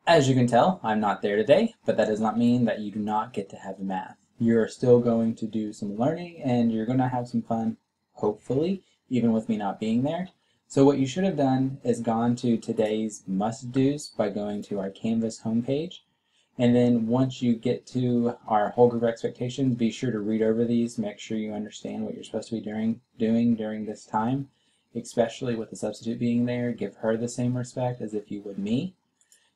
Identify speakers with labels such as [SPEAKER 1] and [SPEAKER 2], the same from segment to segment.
[SPEAKER 1] As you can tell, I'm not there today, but that does not mean that you do not get to have math. You're still going to do some learning and you're going to have some fun, hopefully, even with me not being there. So what you should have done is gone to today's must-dos by going to our Canvas homepage. And then once you get to our whole group expectations, be sure to read over these, make sure you understand what you're supposed to be doing during this time, especially with the substitute being there. Give her the same respect as if you would me.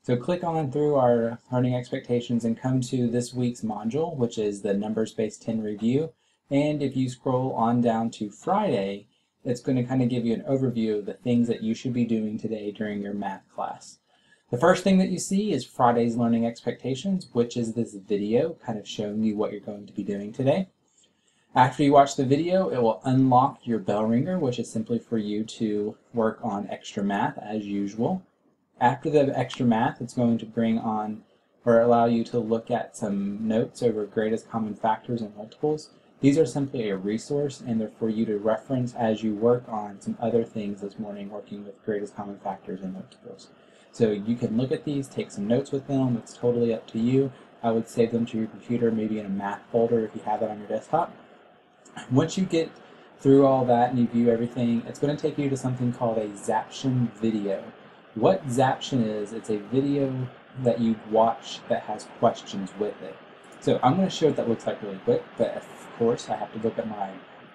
[SPEAKER 1] So click on through our learning expectations and come to this week's module, which is the Numbers Base 10 review. And if you scroll on down to Friday, it's going to kind of give you an overview of the things that you should be doing today during your math class. The first thing that you see is Friday's learning expectations, which is this video kind of showing you what you're going to be doing today. After you watch the video, it will unlock your bell ringer, which is simply for you to work on extra math as usual. After the extra math, it's going to bring on or allow you to look at some notes over greatest common factors and multiples. These are simply a resource and they're for you to reference as you work on some other things this morning working with greatest common factors and multiples. So you can look at these, take some notes with them, it's totally up to you. I would save them to your computer, maybe in a math folder if you have that on your desktop. Once you get through all that and you view everything, it's going to take you to something called a Zaption video. What Zaption is, it's a video that you watch that has questions with it. So I'm going to show what that looks like really quick, but of course I have to look at my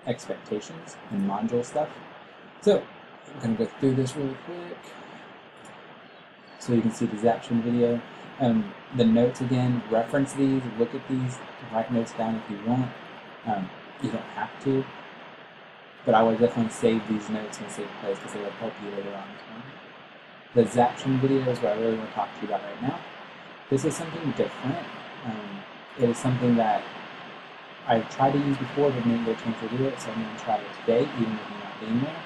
[SPEAKER 1] expectations and module stuff. So I'm going to go through this really quick so you can see the Zaption video. The notes again, reference these, look at these, write notes down if you want. You don't have to, but I would definitely save these notes in a safe place because they will help you later on as well. The Zaption video is what I really want to talk to you about right now. This is something different. It is something that I've tried to use before but didn't get a chance to do it, so I'm going to try it today, even with me not being there.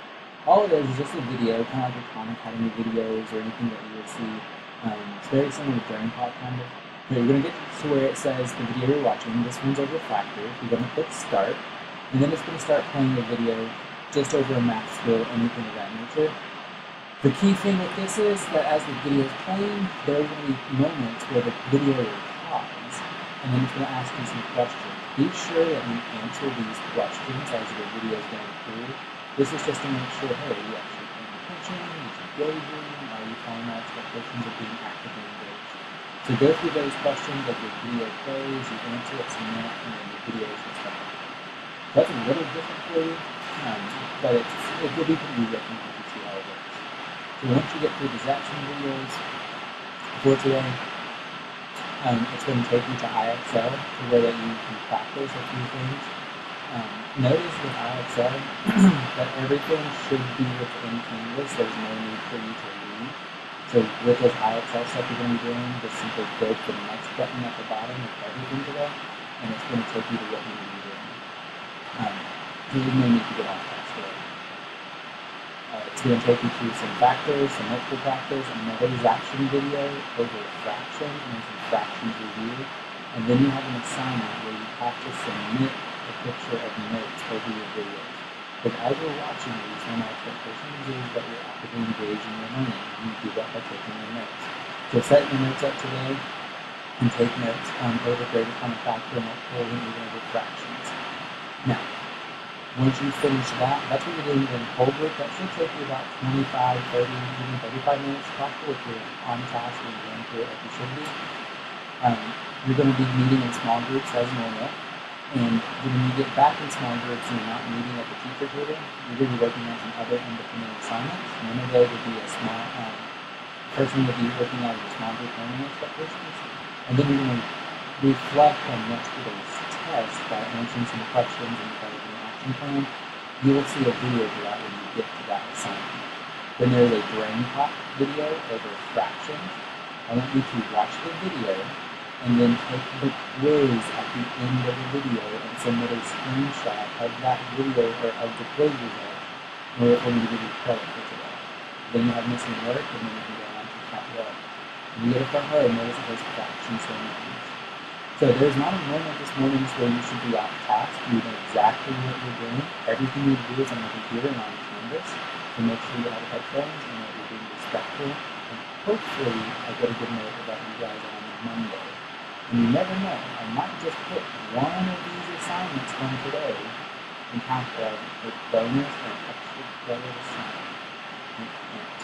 [SPEAKER 1] All it is just a video, kind of like the Khan Academy videos or anything that you would see. It's very similar to BrainPod kind of. But you're going to get to where it says the video you're watching, this one's over factors. You're going to click start, and then it's going to start playing the video just over a math skill, anything of that nature. The key thing with this is that as the video is playing, there are going to be moments where the video will pause, and then it's going to ask you some questions. Be sure that you answer these questions as the video is going through. This is just to make sure, hey, are you actually paying attention? Is it engaging? Are you following my expectations of being actively engaged? So go through those questions as the video plays, you answer it, submit, and then the video is just done. That's a little different for you, but it will be pretty different once you see how it works. So once you get through the Zaption videos for today, it's going to take you to IXL, to where that you can practice a few things. Notice with IXL that everything should be within Canvas. There's no need for you to read. So with this IXL stuff you're going to be doing, just simply click the next button at the bottom of everything today, and it's going to take you to what you need to be doing. There's no need to get off task today. It's going to take you to some factors, some multiple practice, another Zaption video over fractions, and some fractions review. And then you have an assignment where you have to submit a picture of notes over your videos. Because as you're watching these, one of my expectations is that you're actively engaged in your learning. And you do that by taking your notes. So set your notes up today and take notes over greatest common factor, multiples, and even over fractions. Now, once you finish that, that's what you're doing in whole group. That should take you about 25, 30, even 35 minutes total if you're on task and going through it like you should be. You're going to be meeting in small groups as normal. And when you get back in small groups and you're not meeting at the teacher table, you're going to be working on some other independent assignments. One of those would be a small person would be working on your small group learning expectations. And then you're going to reflect on yesterday's test by answering some questions and developing an action plan. You will see a video for that when you get to that assignment. Then there's a BrainPod video over fractions. I want you to watch the video and then take the quiz at the end of the video and submit a screenshot of that video or of the quiz result in order for me to give you credit for today. Then you have missing work and then you can go on to count well. When you get it from her, notice it has fractions and so there's not a moment this morning where you should be off task. You know exactly what you're doing. Everything you do is on the computer and on Canvas. So make sure you have headphones and that you're being respectful and hopefully I get a good note about you guys on Monday. And you never know, I might just put one of these assignments from today and have a bonus or extra credit assignment.